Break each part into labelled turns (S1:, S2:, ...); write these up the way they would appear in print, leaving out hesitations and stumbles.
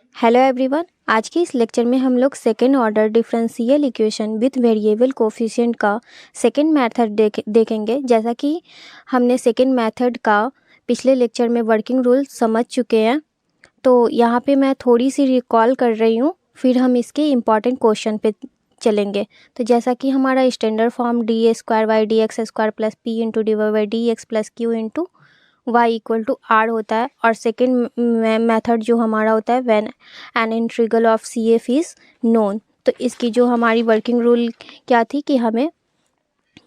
S1: Hello everyone. आज के इस लेक्चर में हम लोग second order differential equation with variable coefficient का सेकेंड मेथड देखेंगे। जैसा कि हमने सेकेंड मेथड का पिछले लेक्चर में वर्किंग रूल समझ चुके हैं, तो यहाँ पे मैं थोड़ी सी रिकॉल कर रही हूँ, फिर हम इसके इम्पॉर्टेंट क्वेश्चन पे चलेंगे। तो जैसा कि हमारा standard form D A square Y D x square plus P into D Y by D X plus Q into y equal to R होता है, और सेकेंड मेथड जो हमारा होता है when an integral of C F is known. तो इसकी जो हमारी वर्किंग रूल क्या थी कि हमें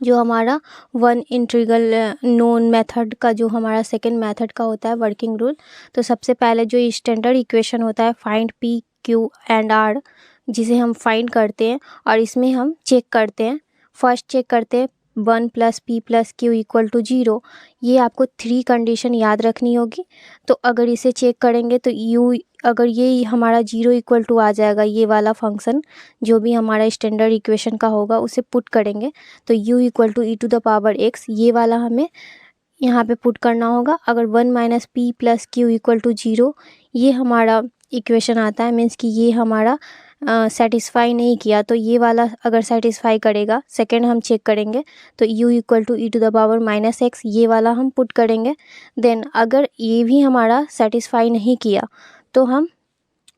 S1: जो हमारा वन इंटीग्रल नोन मेथड का जो हमारा सेकेंड मेथड का होता है वर्किंग रूल, तो सबसे पहले जो स्टैंडर्ड इक्वेशन होता है find P Q and R, जिसे हम फाइंड करते हैं और इसमें हम चेक करते हैं। फर्स्ट चेक करते हैं 1 plus P plus Q equal to 0। ये आपको 3 कंडीशन याद रखनी होगी। तो अगर इसे चेक करेंगे तो यू, अगर ये हमारा 0 इक्वल टू आ जाएगा, ये वाला फंक्शन जो भी हमारा स्टैंडर्ड इक्वेशन का होगा उसे पुट करेंगे तो u equal to E to the power x, ये वाला हमें यहाँ पे पुट करना होगा। अगर 1 minus P plus Q equal to 0 ये हमारा इक्वेशन आता है, मीन्स कि ये हमारा सेटिस्फाई नहीं किया, तो ये वाला अगर सेटिस्फाई करेगा, सेकेंड हम चेक करेंगे तो u equal to E to the power minus X, ये वाला हम पुट करेंगे। देन अगर ये भी हमारा सेटिस्फाई नहीं किया तो हम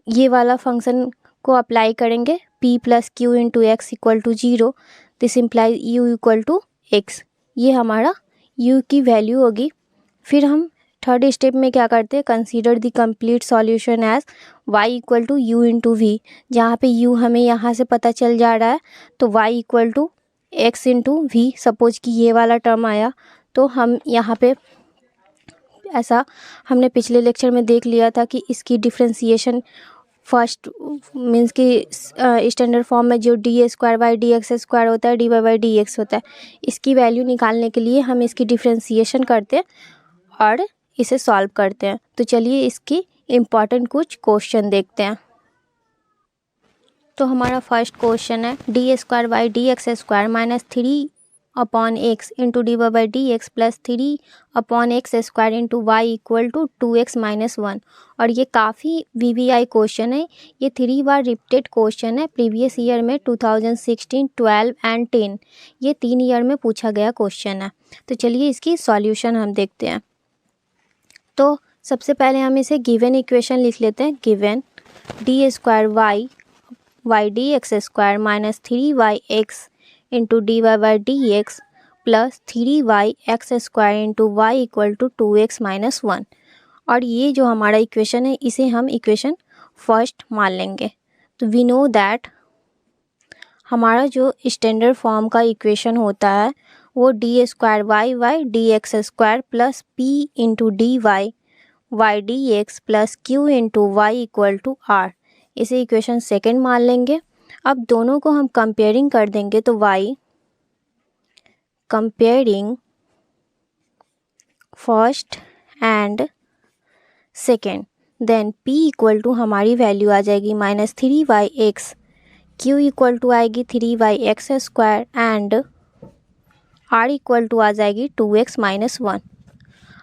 S1: ये वाला फंक्शन को अप्लाई करेंगे p plus Q into X equal to 0। This implies u equal to X, ये हमारा u की वैल्यू होगी। फिर हम थर्ड स्टेप में क्या करते हैं, consider the complete solution as y equal to U into V. जहाँ पे u हमें यहाँ से पता चल जा रहा है तो y equal to X into V. Suppose कि ये वाला टर्म आया तो हम यहाँ पे ऐसा हमने पिछले लेक्चर में देख लिया था कि इसकी डिफ्रेंसिएशन फर्स्ट मीन्स कि स्टैंडर्ड फॉर्म में जो D A square by D x square होता है, D Y by D X होता है, इसकी वैल्यू निकालने के लिए हम इसकी डिफ्रेंसिएशन करते हैं और इसे सॉल्व करते हैं। तो चलिए इसकी इम्पॉर्टेंट कुछ क्वेश्चन देखते हैं। तो हमारा फर्स्ट क्वेश्चन है D square by D x square minus 3 upon X into D Y by D X plus 3 upon X square into Y equal to 2x minus 1। और ये काफ़ी VVI क्वेश्चन है, ये 3 बार रिपीटेड क्वेश्चन है previous year में 2016, 12 and 10, ये 3 year में पूछा गया क्वेश्चन है। तो चलिए इसकी सॉल्यूशन हम देखते हैं। तो सबसे पहले हम इसे गिवन इक्वेशन लिख लेते हैं। Given D square Y D x square minus 3y X into D Y by D X plus 3y x square into Y equal to 2x minus 1। और ये जो हमारा इक्वेशन है इसे हम इक्वेशन फर्स्ट मान लेंगे। तो वी नो दैट हमारा जो स्टैंडर्ड फॉर्म का इक्वेशन होता है वो D square Y D x square plus P into D Y D X plus Q into Y equal to R, इसे इक्वेशन सेकेंड मान लेंगे। अब दोनों को हम कंपेयरिंग कर देंगे तो y comparing first and second, then p equal to हमारी वैल्यू आ जाएगी minus 3y x, q equal to आएगी 3y x square and r equal to आ जाएगी 2x माइनस 1।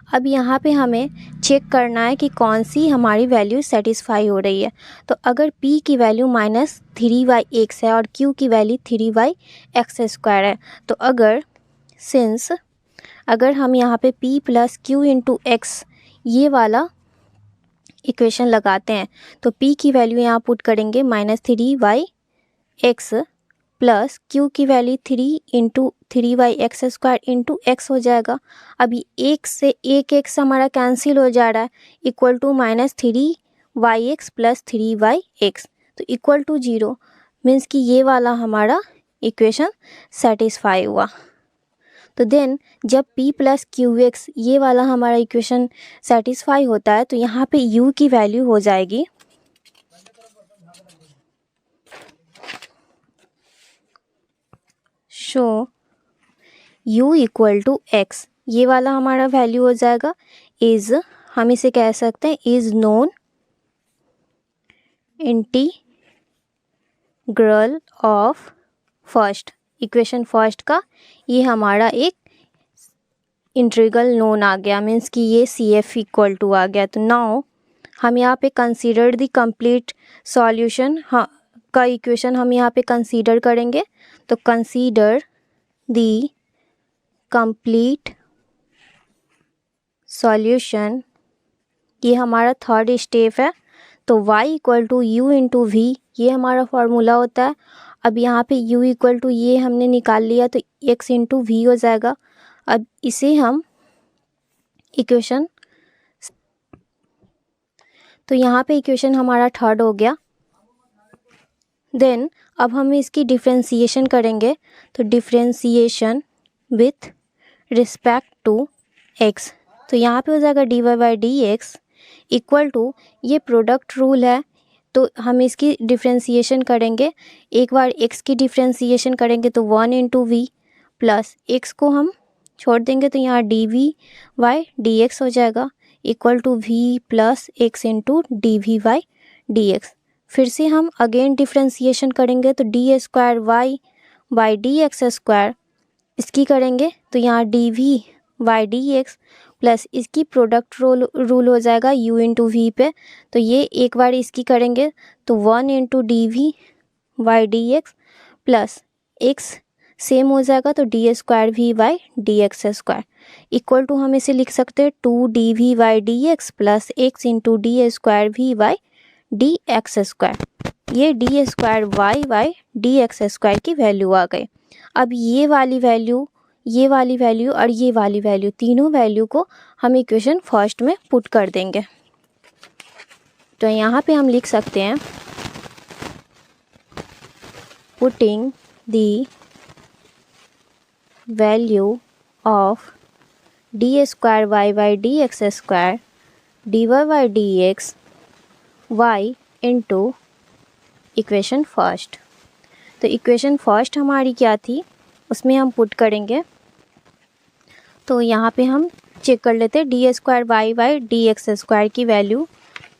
S1: अब यहाँ पे हमें चेक करना है कि कौन सी हमारी वैल्यू सेटिस्फाई हो रही है। तो अगर p की वैल्यू माइनस 3y एक्स है और q की वैल्यू 3y एक्स स्क्वायर है, तो अगर हम यहाँ पे p plus Q into x ये वाला इक्वेशन लगाते हैं तो p की वैल्यू यहाँ पुट करेंगे minus 3y x plus Q की value 3 into 3y x square into x हो जाएगा। अभी एक से एक एक्स हमारा कैंसिल हो जा रहा है, equal to minus 3y x plus 3y X, तो इक्वल टू 0, मीन्स कि ये वाला हमारा इक्वेशन सेटिस्फाई हुआ। तो देन जब p प्लस क्यू एक्स ये वाला हमारा इक्वेशन सेटिस्फाई होता है तो यहाँ पे u की वैल्यू हो जाएगी so u equal to X, ये वाला हमारा वैल्यू हो जाएगा इज, हम इसे कह सकते हैं is known integral of first, equation first का ये हमारा एक इंटीग्रल नोन आ गया, मीन्स कि ये CF इक्वल टू आ गया। तो नाउ हम यहाँ पे कंसीडर द कंप्लीट सॉल्यूशन का इक्वेशन हम यहाँ पे कंसीडर करेंगे। तो कंसीडर द कंप्लीट सॉल्यूशन, ये हमारा थर्ड स्टेप है। तो y equal to U into V, ये हमारा फॉर्मूला होता है। अब यहाँ पे u इक्वल टू ये हमने निकाल लिया तो x इंटू वी हो जाएगा। अब इसे हम इक्वेशन, तो यहाँ पे इक्वेशन हमारा थर्ड हो गया। देन अब हम इसकी डिफ्रेंसिएशन करेंगे। तो differentiation with respect to x, तो यहाँ पे हो जाएगा dy by D x equal to, ये प्रोडक्ट रूल है तो हम इसकी डिफ्रेंसिएशन करेंगे। एक बार x की डिफ्रेंसिएशन करेंगे तो 1 इंटू वी प्लस x को हम छोड़ देंगे तो यहाँ D we by D x हो जाएगा equal to v plus x into D we by D X. फिर से हम अगेन डिफ्रेंसिएशन करेंगे तो D square Y by D x square, इसकी करेंगे तो यहाँ D we by D X plus इसकी प्रोडक्ट रूल हो जाएगा u इंटू वी पे। तो ये एक बार इसकी करेंगे तो 1 into D we by D X plus x same हो जाएगा तो D square we by D x square equal to, हम इसे लिख सकते हैं 2 D we by D X plus x into D square we by D x square. ये D square Y by D x square की value आ गई। अब ये वाली वैल्यू, ये वाली वैल्यू और ये वाली वैल्यू, तीनों वैल्यू को हम इक्वेशन फर्स्ट में पुट कर देंगे। तो यहाँ पे हम लिख सकते हैं putting the value of D square Y by D x square D Y by D X Y into equation first. तो इक्वेशन फर्स्ट हमारी क्या थी, उसमें हम पुट करेंगे। तो यहाँ पे हम चेक कर लेते हैं D square Y by D x square की वैल्यू।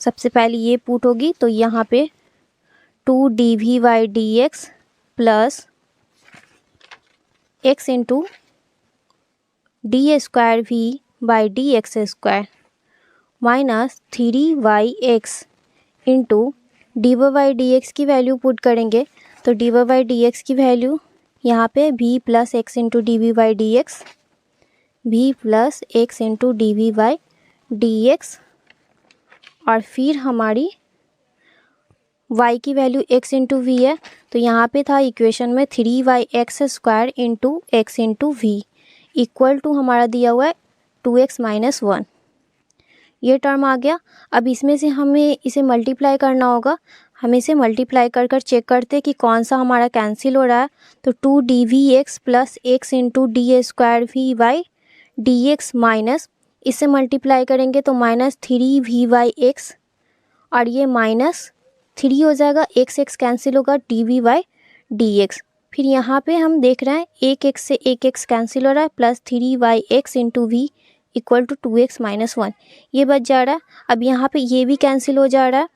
S1: सबसे पहले ये पुट होगी तो यहाँ पे 2 D we by D X plus X into D square we by D x square minus 3 Y X into D Y by D X की value put करेंगे। तो D Y by D X की value यहाँ पे v plus X into D we by D x, v plus X into D we by D x, और फिर हमारी y की वैल्यू x इंटू वी है। तो यहाँ पे था इक्वेशन में 3 Y X square into X into we equal to हमारा दिया हुआ है 2x माइनस 1, ये टर्म आ गया। अब इसमें से हमें इसे मल्टीप्लाई करना होगा। हम इसे मल्टीप्लाई कर कर चेक करते कि कौन सा हमारा कैंसिल हो रहा है। तो 2 D V X plus X into D square we by D x minus, इससे मल्टीप्लाई करेंगे तो माइनस 3 वी बाई एक्स, और ये माइनस 3 हो जाएगा, एक्स एक्स कैंसिल होगा, D we by D X. फिर यहाँ पे हम देख रहे हैं एक एक्स से एक एक्स कैंसिल हो रहा है, plus 3 Y X into we equal to 2x minus 1, ये बच जा रहा है। अब यहाँ पे ये भी कैंसिल हो जा रहा है,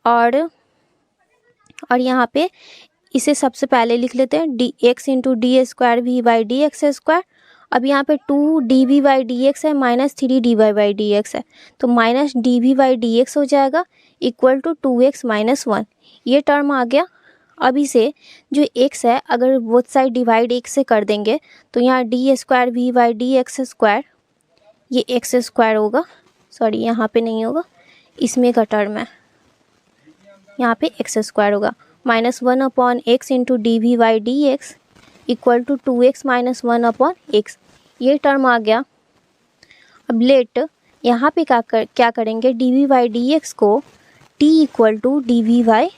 S1: और यहाँ पे इसे सबसे पहले लिख लेते हैं D X into D square we by D x square. अब यहाँ पे 2 D we by D X है minus 3 D Y by D X है, तो minus D we by D x हो जाएगा इक्वल टू 2x माइनस 1, ये term आ गया। अब इसे जो x है अगर बोथ साइड डिवाइड x से कर देंगे तो यहाँ D square we by D x square, ये एक्स स्क्वायर होगा, सॉरी यहाँ पे नहीं होगा, इसमें का टर्म है, यहाँ पे एक्स स्क्वायर होगा, minus 1 upon X into D we by D x equal to 2x minus 1 upon X, ये टर्म आ गया। अब लेट यहाँ पे क्या करेंगे, D we by D X को t equal to D we by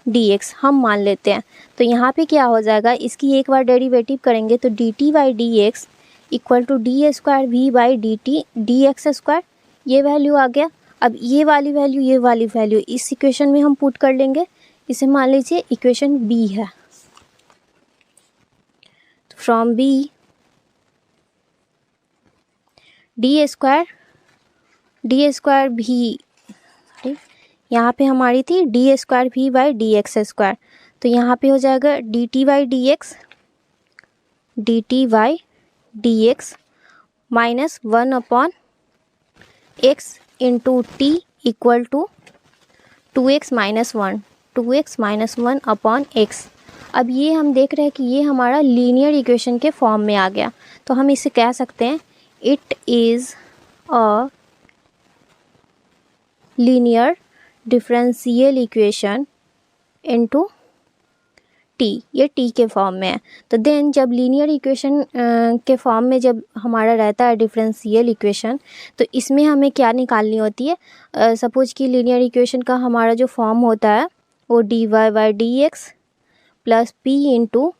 S1: D x हम मान लेते हैं। तो यहाँ पे क्या हो जाएगा, इसकी एक बार डेरिवेटिव करेंगे तो D T by D x equal to D square we by D T D x square, ये वैल्यू आ गया। अब ये वाली वैल्यू इस इक्वेशन में हम पुट कर लेंगे, इसे मान लीजिए इक्वेशन बी है। तो फ्रॉम बी डी स्क्वायर भी, यहाँ पे हमारी थी D square we by D x square, तो यहाँ पे हो जाएगा D T by D x minus 1 upon X into T equal to 2x minus 1, 2x minus 1 upon x। अब ये हम देख रहे हैं कि ये हमारा लीनियर इक्वेशन के फॉर्म में आ गया, तो हम इसे कह सकते हैं it is a linear differential equation into T. ये टी के फॉर्म में है। तो देन जब लीनियर इक्वेशन के फॉर्म में जब हमारा रहता है डिफरेंशियल इक्वेशन, तो इसमें हमें क्या निकालनी होती है। सपोज कि लीनियर इक्वेशन का हमारा जो फॉर्म होता है वो D Y by D X plus P into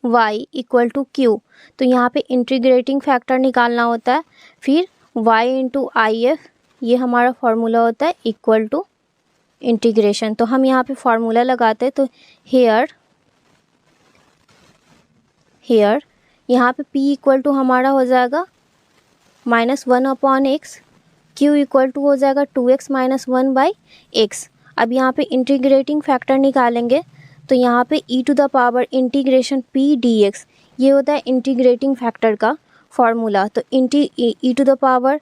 S1: Y equal to Q. तो यहाँ पे इंटीग्रेटिंग फैक्टर निकालना होता है, फिर वाई इंटू आई एफ, ये हमारा फॉर्मूला होता है इक्वल टू इंटीग्रेशन। तो हम यहाँ पे फॉर्मूला लगाते हैं, तो हेयर यहाँ पे p इक्वल टू हमारा हो जाएगा -1 upon X, q equal to हो जाएगा 2x माइनस 1 बाई एक्स। अब यहाँ पे इंटीग्रेटिंग फैक्टर निकालेंगे, तो यहाँ पे e to the power integration p dx, ये होता है इंटीग्रेटिंग फैक्टर का फॉर्मूला। तो e to the power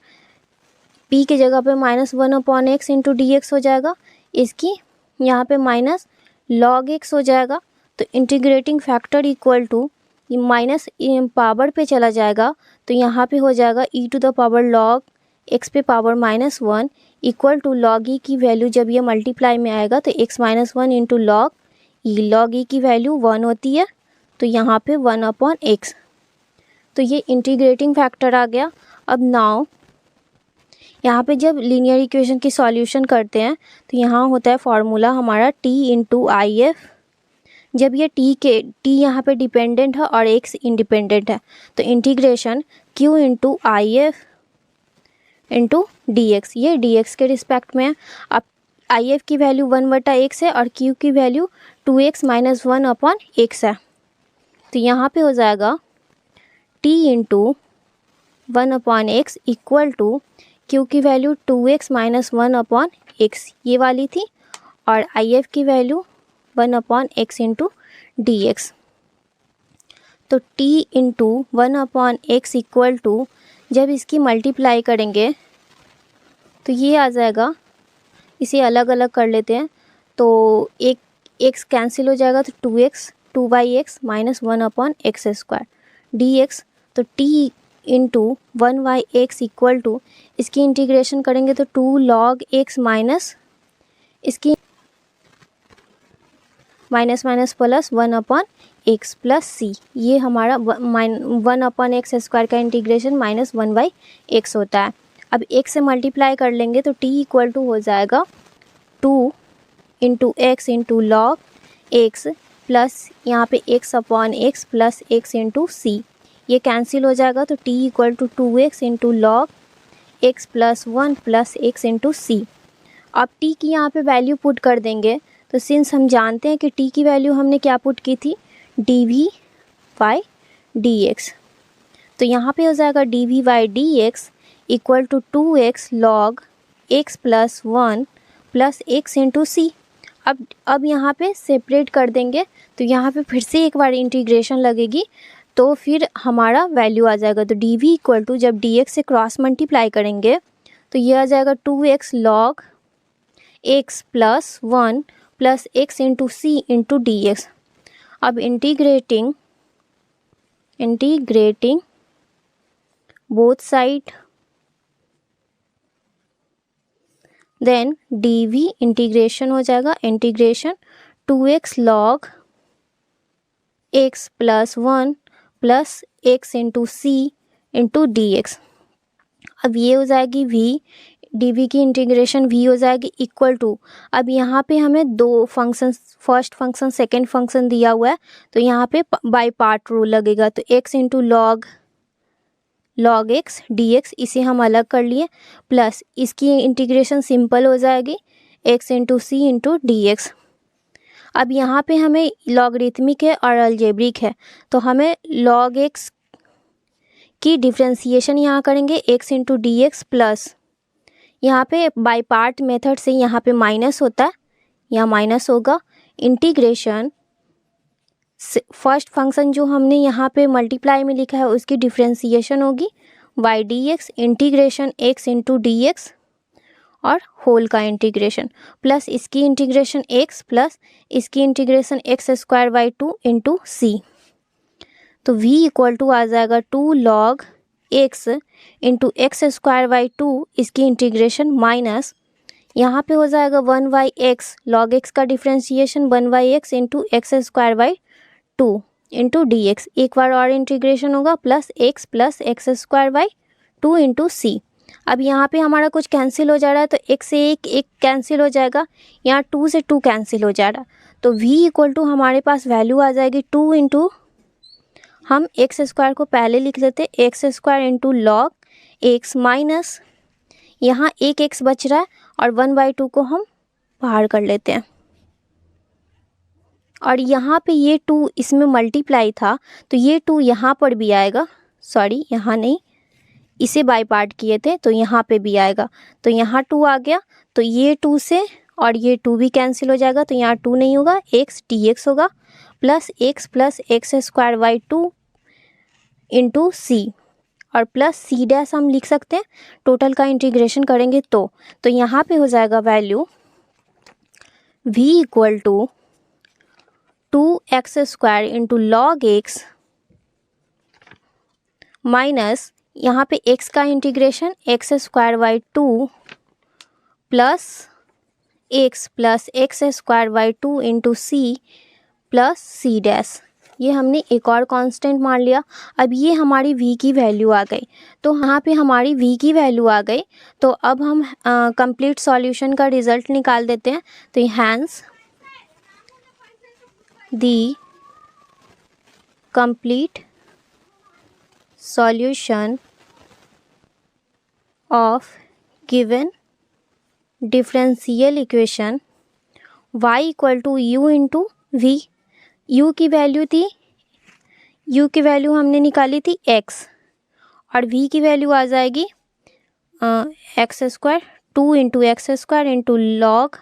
S1: p की जगह पे -1 upon X into D x हो जाएगा, इसकी यहाँ पे माइनस लॉग एक्स हो जाएगा। तो integrating factor equal to minus power पे चला जाएगा, तो यहाँ पे हो जाएगा e to the power log X पे power -1 equal to log E की वैल्यू जब ये मल्टीप्लाई में आएगा तो x minus 1 into log E की वैल्यू 1 होती है, तो यहाँ पे 1 अपॉन एक्स। तो ये इंटीग्रेटिंग फैक्टर आ गया। अब नाउ यहाँ पे जब लीनियर इक्वेशन की सॉल्यूशन करते हैं तो यहाँ होता है फॉर्मूला हमारा t इंटू आई एफ। जब ये t यहाँ पे डिपेंडेंट है और x इंडिपेंडेंट है, तो integration q into I F into D x, ये डी एक्स के रिस्पेक्ट में है। अब आई एफ की वैल्यू 1/x है और q की value 2x minus 1 upon x है, तो यहाँ पे हो जाएगा t into 1 upon X equal to q की value 2x minus 1 upon X ये वाली थी, और आई एफ की value 1 upon X into D x. तो t into 1 upon X equal to जब इसकी मल्टीप्लाई करेंगे तो ये आ जाएगा, इसे अलग अलग कर लेते हैं, तो एक x कैंसिल हो जाएगा, तो 2x 2/x minus 1 upon X square D x. तो t into 1/x equal to इसकी इंटीग्रेशन करेंगे तो 2 log x माइनस इसकी minus plus 1 upon X plus C, ये हमारा 1 अपॉन एक्स स्क्वायर का इंटीग्रेशन -1/x होता है। अब x से मल्टीप्लाई कर लेंगे तो t इक्वल टू हो जाएगा 2 into X into log X plus यहाँ पे x upon X plus x into C, ये कैंसिल हो जाएगा, तो t equal to 2x into log X plus 1 plus x into C. अब t की यहाँ पे वैल्यू पुट कर देंगे, तो सिंस हम जानते हैं कि t की वैल्यू हमने क्या पुट की थी dv/dx, तो यहाँ पे हो जाएगा dv/dx equal to 2x log x plus 1 plus x into C. अब यहाँ पे सेपरेट कर देंगे, तो यहाँ पे फिर से एक बार इंटीग्रेशन लगेगी, तो फिर हमारा वैल्यू आ जाएगा, तो dv इक्वल टू जब dx से क्रॉस मल्टीप्लाई करेंगे तो ये आ जाएगा 2x log x plus 1 plus x into C into D X. अब integrating both side, then dv integration हो जाएगा integration 2x log x plus 1 plus x into C into D X. अब ये हो जाएगी v, dv की integration v हो जाएगी इक्वल टू, अब यहाँ पे हमें दो function, first function second function दिया हुआ है, तो यहाँ पे बाय पार्ट रूल लगेगा, तो x into log x dx इसे हम अलग कर लिए, प्लस इसकी इंटीग्रेशन सिंपल हो जाएगी x into C into D X. अब यहाँ पे हमें लॉगरिथमिक है और अलजेब्रिक है, तो हमें log x की डिफ्रेंसिएशन यहाँ करेंगे x into D X plus यहाँ पे बाय पार्ट मेथड से यहाँ पे माइनस होता है, यहाँ माइनस होगा, इंटीग्रेशन फर्स्ट फंक्शन जो हमने यहाँ पे मल्टीप्लाई में लिखा है उसकी डिफ्रेंसिएशन होगी y dx integration x into D x, और होल का इंटीग्रेशन प्लस इसकी इंटीग्रेशन x प्लस इसकी इंटीग्रेशन x² 2 इंटू सी। तो v इक्वल टू आ जाएगा 2 log x इंटू x² 2 इसकी इंटीग्रेशन माइनस यहाँ पे हो जाएगा 1/x log x का differentiation 1/x into x² 2 into dx। एक बार और इंटीग्रेशन होगा प्लस x² 2 इंटू सी। अब यहाँ पे हमारा कुछ कैंसिल हो जा रहा है तो एक से एक कैंसिल हो जाएगा, यहाँ 2 से 2 कैंसिल हो जा रहा है। तो v इक्वल टू हमारे पास वैल्यू आ जाएगी 2 इंटू, हम x² को पहले लिख लेते x² into log x minus यहाँ एक x बच रहा है और 1/2 को हम बाहर कर लेते हैं। और यहाँ पे ये 2 इसमें मल्टीप्लाई था तो ये 2 यहाँ पर भी आएगा, सॉरी यहाँ नहीं, इसे बाय पार्ट किए थे तो यहाँ पे भी आएगा। तो यहाँ 2 आ गया तो ये 2 से और ये 2 भी कैंसिल हो जाएगा तो यहाँ 2 नहीं होगा, x dx होगा प्लस x² 2 इंटू सी और प्लस सी डैश हम लिख सकते हैं टोटल का इंटीग्रेशन करेंगे तो यहाँ पे हो जाएगा value v equal to 2x² into log x minus यहाँ पे x का integration x² 2 plus x² 2 into C plus C dash. ये हमने एक और कांस्टेंट मान लिया। अब ये हमारी v की वैल्यू आ गई, तो यहाँ पे हमारी v की वैल्यू आ गई। तो अब हम कंप्लीट सॉल्यूशन का रिजल्ट निकाल देते हैं। तो hence the complete solution of given differential equation y equal to u into v। u की वैल्यू थी, u की वैल्यू हमने निकाली थी x और v की वैल्यू आ जाएगी x² 2 into x² into log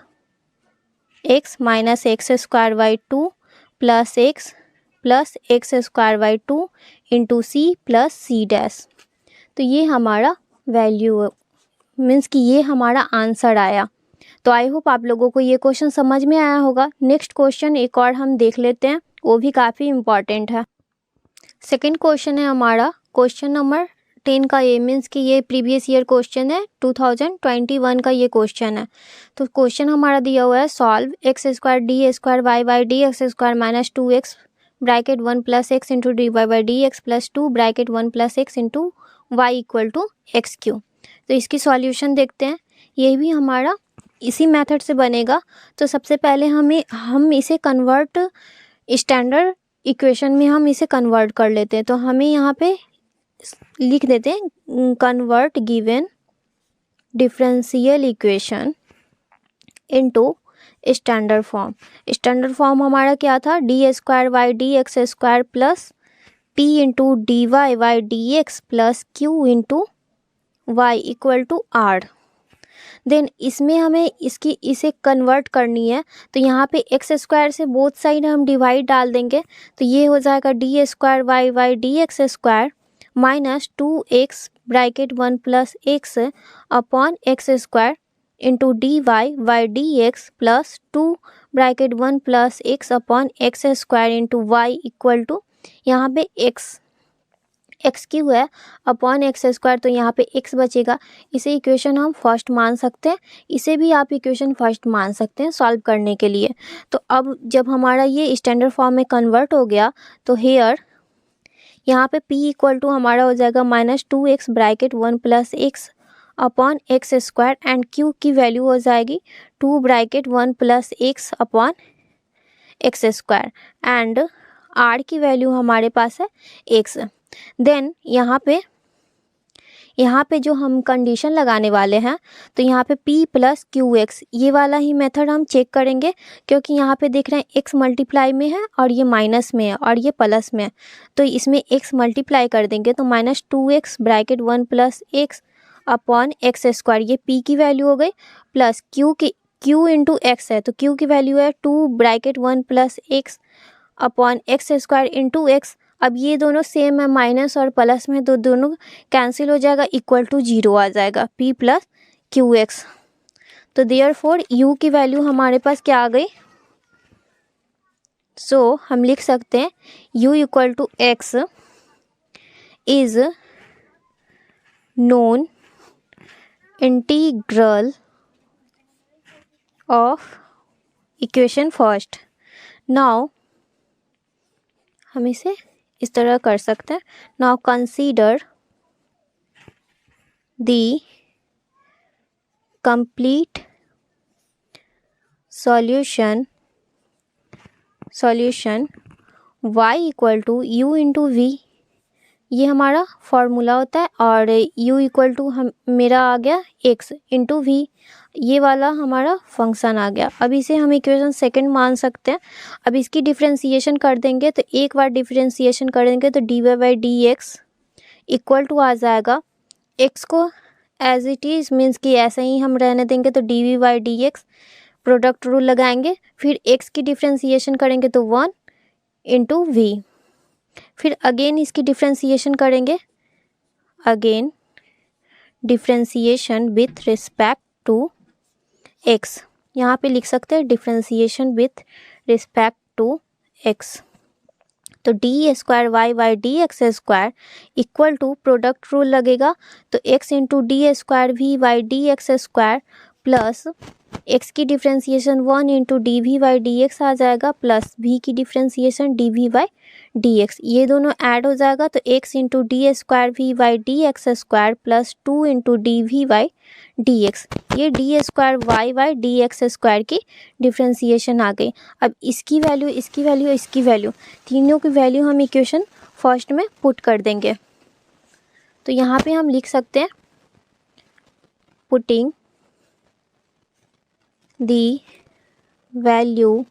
S1: x minus x² 2 plus x plus x² 2 into C plus C dash. तो ये हमारा वैल्यू मीन्स कि ये हमारा आंसर आया। तो आई होप आप लोगों को ये क्वेश्चन समझ में आया होगा। नेक्स्ट क्वेश्चन एक और हम देख लेते हैं, वो भी काफ़ी इम्पॉर्टेंट है। सेकंड क्वेश्चन है हमारा क्वेश्चन नंबर 10 का, ये मीन्स कि ये प्रीवियस ईयर क्वेश्चन है, 2021 का ये क्वेश्चन है। तो क्वेश्चन हमारा दिया हुआ है solve x² d² y dx² minus 2x bracket 1 plus X into dy by D X plus 2 bracket 1 plus X into Y equal to x Q. तो इसकी सॉल्यूशन देखते हैं। ये भी हमारा इसी मेथड से बनेगा। तो सबसे पहले हम इसे कन्वर्ट स्टैंडर्ड इक्वेशन में हम इसे कन्वर्ट कर लेते हैं। तो हमें यहाँ पे लिख देते हैं convert given differential equation into standard form. Standard form हमारा क्या था, d² y dx² plus p into dy y dx plus q into y equal to r। Then इसमें हमें इसे कन्वर्ट करनी है। तो यहाँ पे x² से बोथ साइड हम डिवाइड डाल देंगे। तो ये हो जाएगा d² y dx² minus 2x bracket 1 plus X upon x² into dy y dx plus 2 bracket 1 plus X upon x² into Y equal to यहाँ पे एक्स क्यू है अपॉन x²। तो यहाँ पे x बचेगा। इसे इक्वेशन हम फर्स्ट मान सकते हैं, इसे भी आप इक्वेशन फर्स्ट मान सकते हैं सॉल्व करने के लिए। तो अब जब हमारा ये स्टैंडर्ड फॉर्म में कन्वर्ट हो गया तो हेयर यहाँ पे p इक्वल टू हमारा हो जाएगा minus 2x bracket 1 plus X upon x² and q की वैल्यू हो जाएगी 2 bracket 1 plus X upon x² and r की वैल्यू हमारे पास है x। देन यहाँ पे जो हम कंडीशन लगाने वाले हैं तो यहाँ पे p प्लस क्यू एक्स, ये वाला ही मेथड हम चेक करेंगे क्योंकि यहाँ पे देख रहे हैं x मल्टीप्लाई में है और ये माइनस में है और ये प्लस में है। तो इसमें x मल्टीप्लाई कर देंगे तो minus 2x bracket 1 plus X upon x², ये p की वैल्यू हो गई, प्लस q इंटू एक्स है तो q की वैल्यू है 2 bracket 1 plus X upon x² into x. अब ये दोनों सेम है, माइनस और प्लस में, तो दोनों कैंसिल हो जाएगा, इक्वल टू 0 आ जाएगा, p प्लस क्यू एक्स। तो देयरफॉर u की वैल्यू हमारे पास क्या आ गई? सो हम लिख सकते हैं u equal to X is known integral of equation first. Now हम इसे इस तरह कर सकते हैं। Now consider the complete solution y equal to u into V, ये हमारा फॉर्मूला होता है, और u इक्वल टू हम मेरा आ गया x इंटू वी, ये वाला हमारा फंक्शन आ गया। अब इसे हम इक्वेशन सेकंड मान सकते हैं। अब इसकी डिफरेंशिएशन कर देंगे, तो एक बार डिफरेंशिएशन करेंगे तो D Y by D x equal to आ जाएगा, x को एज इट इज़ मीन्स कि ऐसे ही हम रहने देंगे, तो d we by D x product rule लगाएंगे, फिर x की डिफरेंशिएशन करेंगे तो 1 इंटू वी, फिर अगेन इसकी डिफरेंशिएशन करेंगे, again differentiation with respect to x, यहाँ पे लिख सकते हैं differentiation with respect to x। तो D square Y by D x square equal to product rule लगेगा, तो x into D square we by D x square plus x की differentiation 1 into D we by D X आ जाएगा, plus v की differentiation D we by D x, ये दोनों add हो जाएगा, तो x into D square we by D x square plus 2 into D we by D x, ये D square Y by D x square की differentiation आ गई। अब इसकी वैल्यू, इसकी वैल्यू, इसकी वैल्यू, तीनों की वैल्यू हम इक्वेशन फर्स्ट में पुट कर देंगे। तो यहाँ पे हम लिख सकते हैं putting the value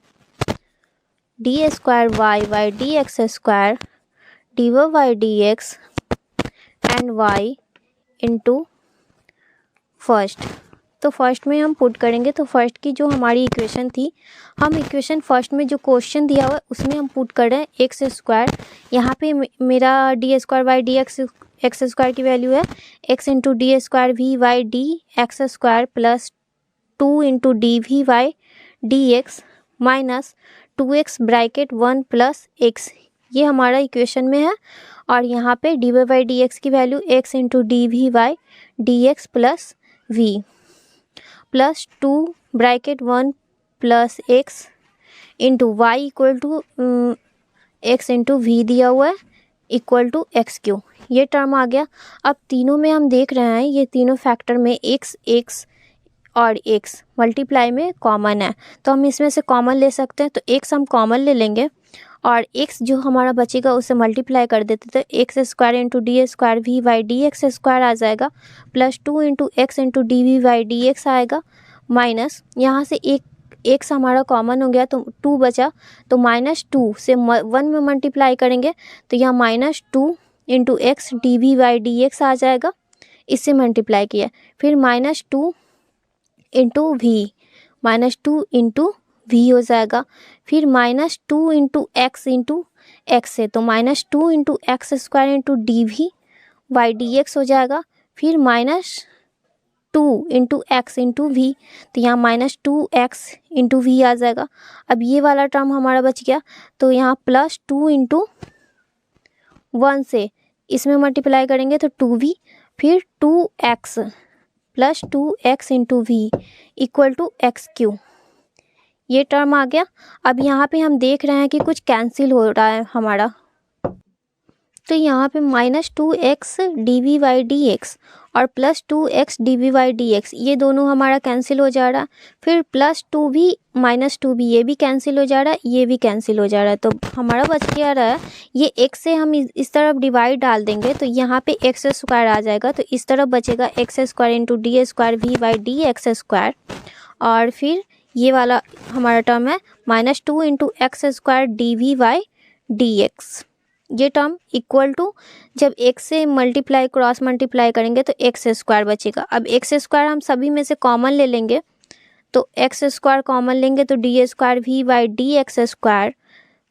S1: d square Y by D x square D Y by D x and y into first. तो फर्स्ट में हम पुट करेंगे, तो फर्स्ट की जो हमारी इक्वेशन थी, हम इक्वेशन फर्स्ट में जो क्वेश्चन दिया हुआ है उसमें हम पुट कर रहे हैं एक्स स्क्वायर, यहाँ पे मेरा D square by D x square की वैल्यू है X into D square we by D x square plus 2 into D we by D x minus 2x bracket 1 plus X, ये हमारा इक्वेशन में है, और यहाँ पे D Y by D X की value x into D we by D X plus V plus 2 bracket 1 plus X into Y equal to X into we दिया हुआ है इक्वल टू एक्स क्यू, ये टर्म आ गया। अब तीनों में हम देख रहे हैं ये तीनों फैक्टर में x और x मल्टीप्लाई में कॉमन है, तो हम इसमें से कॉमन ले सकते हैं, तो x हम कॉमन ले लेंगे और x जो हमारा बचेगा उसे मल्टीप्लाई कर देते, तो X square into D square we by D x square आ जाएगा, plus 2 into X into D we by D X आएगा, माइनस यहाँ से एक x हमारा कॉमन हो गया तो 2 बचा, तो -2 से 1 में मल्टीप्लाई करेंगे तो यहाँ -2 into X D we by D X आ जाएगा, इससे मल्टीप्लाई किया, फिर -2 इंटू वी, -2 इंटू वी हो जाएगा, फिर -2 इंटू एक्स है तो -2 into x square into D we by D x हो जाएगा, फिर -2 इंटू एक्स इंटू वी, तो यहाँ -2x इंटू वी आ जाएगा। अब ये वाला टर्म हमारा बच गया, तो यहाँ +2 इंटू 1 से इसमें मल्टीप्लाई करेंगे तो 2v, फिर 2x plus 2x into we equal to x q, ये टर्म आ गया। अब यहाँ पे हम देख रहे हैं कि कुछ कैंसिल हो रहा है हमारा, तो यहाँ पे -2x d we by D x और +2x d we by D x, ये दोनों हमारा कैंसिल हो जा रहा है, फिर +2v -2v ये भी कैंसिल हो जा रहा है, ये भी कैंसिल हो जा रहा है, तो हमारा बच क्या रहा है, ये x से हम इस तरफ डिवाइड डाल देंगे तो यहाँ पे एक्स स्क्वायर आ जाएगा, तो इस तरफ बचेगा x square into D square we by D x square, और फिर ये वाला हमारा टर्म है -2 into x square d we by D x, ये टर्म इक्वल टू जब x से मल्टीप्लाई क्रॉस मल्टीप्लाई करेंगे तो एक्स स्क्वायर बचेगा। अब एक्स स्क्वायर हम सभी में से कॉमन ले लेंगे, तो एक्स स्क्वायर कॉमन लेंगे तो D square we by D x square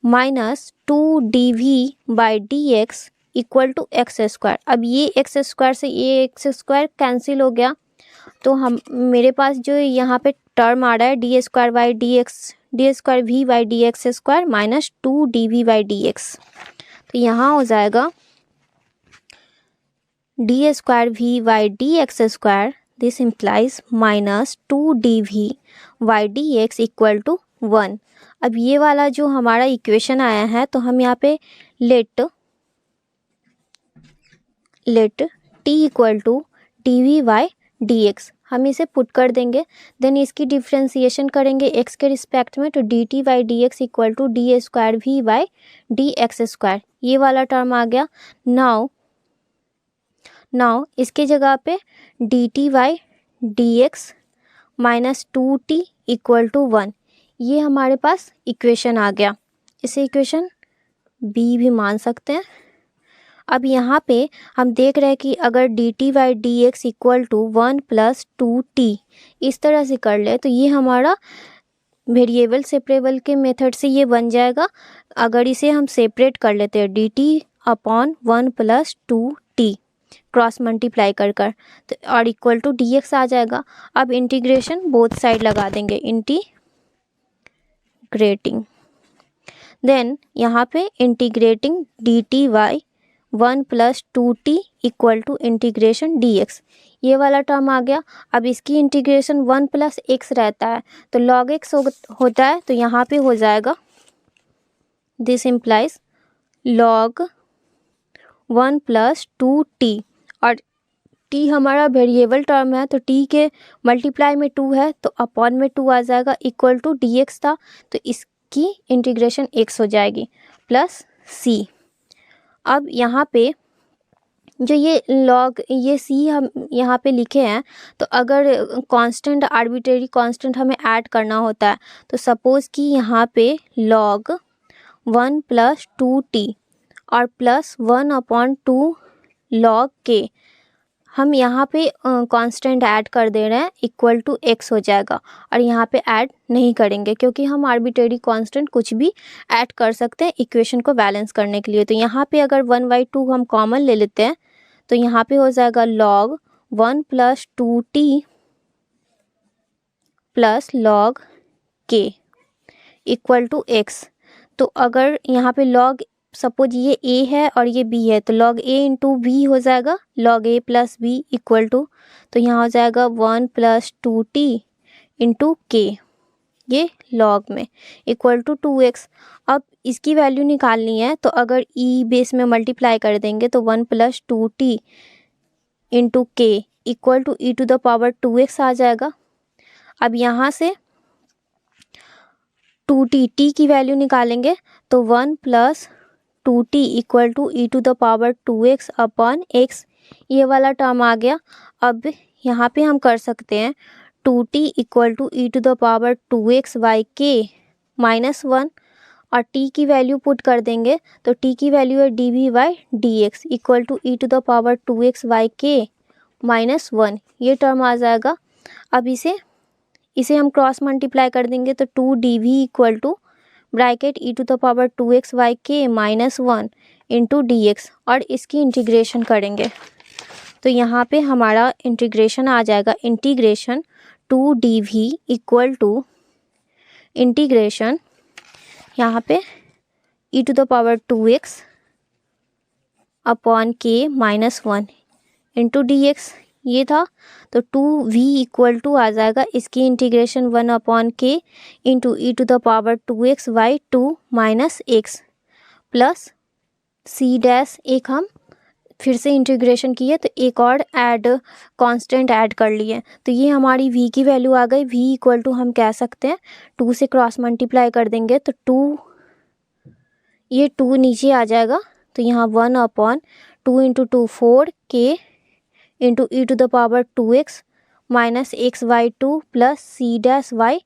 S1: minus 2 D we by D x equal to x square. अब ये एक्स स्क्वायर से ये एक्स स्क्वायर कैंसिल हो गया, तो हम मेरे पास जो यहाँ पे टर्म आ रहा है D square by D x, d square we by D x square minus 2 D we by D x. तो यहाँ हो जाएगा d square we by D x square, this implies minus 2 D we by D x equal to 1। अब ये वाला जो हमारा equation आया है तो हम यहाँ पे let t equal to D we by D x हम इसे पुट कर देंगे। देन इसकी डिफ्रेंसिएशन करेंगे एक्स के रिस्पेक्ट में, तो D T by D x equal to D square we by D x square, ये वाला टर्म आ गया। नाउ इसके जगह पे d T by D x minus 2t equal to 1, ये हमारे पास इक्वेशन आ गया। इसे इक्वेशन बी भी मान सकते हैं। अब यहाँ पे हम देख रहे हैं कि अगर d T by D x equal to 1 plus 2t इस तरह से कर ले तो ये हमारा वेरिएबल सेपरेबल के मेथड से ये बन जाएगा। अगर इसे हम सेपरेट कर लेते हैं D T upon 1 plus 2t cross multiply कर तो और इक्वल टू डी एक्स आ जाएगा। अब इंटीग्रेशन बोथ साइड लगा देंगे, इंटीग्रेटिंग, देन यहाँ पे integrating d T by 1 plus 2t equal to integration d x, ये वाला टर्म आ गया। अब इसकी इंटीग्रेशन 1 प्लस एक्स रहता है तो log x होता है, तो यहाँ पे हो जाएगा this implies log 1 plus 2t, और t हमारा वेरिएबल टर्म है तो t के मल्टीप्लाई में 2 है तो अपॉन में 2 आ जाएगा, इक्वल टू डी एक्स था तो इसकी इंटीग्रेशन x हो जाएगी प्लस c। अब यहाँ पे जो ये log ये c हम यहाँ पे लिखे हैं, तो अगर कांस्टेंट आर्बिट्रेरी कांस्टेंट हमें ऐड करना होता है तो सपोज़ कि यहाँ पे log 1 प्लस 2t और प्लस 1 अपॉन 2 log k हम यहाँ पे कांस्टेंट ऐड कर दे रहे हैं, इक्वल टू x हो जाएगा। और यहाँ पे ऐड नहीं करेंगे क्योंकि हम आर्बिट्रेरी कांस्टेंट कुछ भी ऐड कर सकते हैं इक्वेशन को बैलेंस करने के लिए। तो यहाँ पे अगर 1/2 हम कॉमन ले लेते हैं तो यहाँ पे हो जाएगा log 1 plus 2t plus log k equal to x। तो अगर यहाँ पे log सपोज ये a है और ये b है तो log a इंटू b हो जाएगा, log a plus b equal to, तो यहाँ हो जाएगा 1 प्लस 2t इंटू k, ये log में इक्वल टू 2x। अब इसकी वैल्यू निकालनी है तो अगर e बेस में मल्टीप्लाई कर देंगे तो 1 plus 2t into k equal to e to the power 2x आ जाएगा। अब यहाँ से 2t t की वैल्यू निकालेंगे तो 1 plus 2t equal to e to the power 2x upon x, ये वाला टर्म आ गया। अब यहाँ पे हम कर सकते हैं 2t equal to e to the power 2x by k minus 1, और t की वैल्यू पुट कर देंगे तो t की वैल्यू है d we by D x equal to e to the power 2x by k minus 1, ये term आ जाएगा। अब इसे हम क्रॉस मल्टीप्लाई कर देंगे तो 2 D v equal to bracket e to the power 2x by k minus 1 into D x, और इसकी इंटीग्रेशन करेंगे तो यहाँ पे हमारा इंटीग्रेशन आ जाएगा, integration 2 D v equal to integration यहाँ पे e to the power 2x upon k minus 1 into D x, ये था। तो 2v इक्वल टू आ जाएगा इसकी integration 1 upon k into e to the power 2x by 2 minus x plus c dash, एक हम फिर से इंटीग्रेशन किए तो एक और कांस्टेंट ऐड कर लिए, तो ये हमारी v की वैल्यू आ गई। v इक्वल टू हम कह सकते हैं 2 से क्रॉस मल्टीप्लाई कर देंगे तो 2 नीचे आ जाएगा, तो यहाँ 1 upon 2 into 2 4k into e to the power 2x minus x by 2 plus c dash by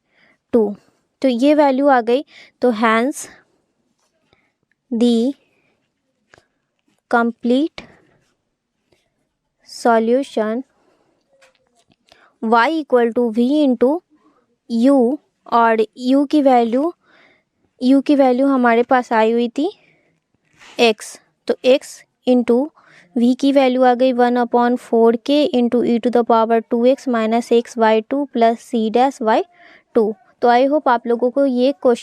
S1: 2, तो ये वैल्यू आ गई। तो hence the complete solution y equal to v into u, और u की वैल्यू हमारे पास आई हुई थी x, तो x इंटू v की वैल्यू आ गई 1/4k into e⁻² x - x y2 plus c dash y2। तो आई होप आप लोगों को ये क्वेश्चन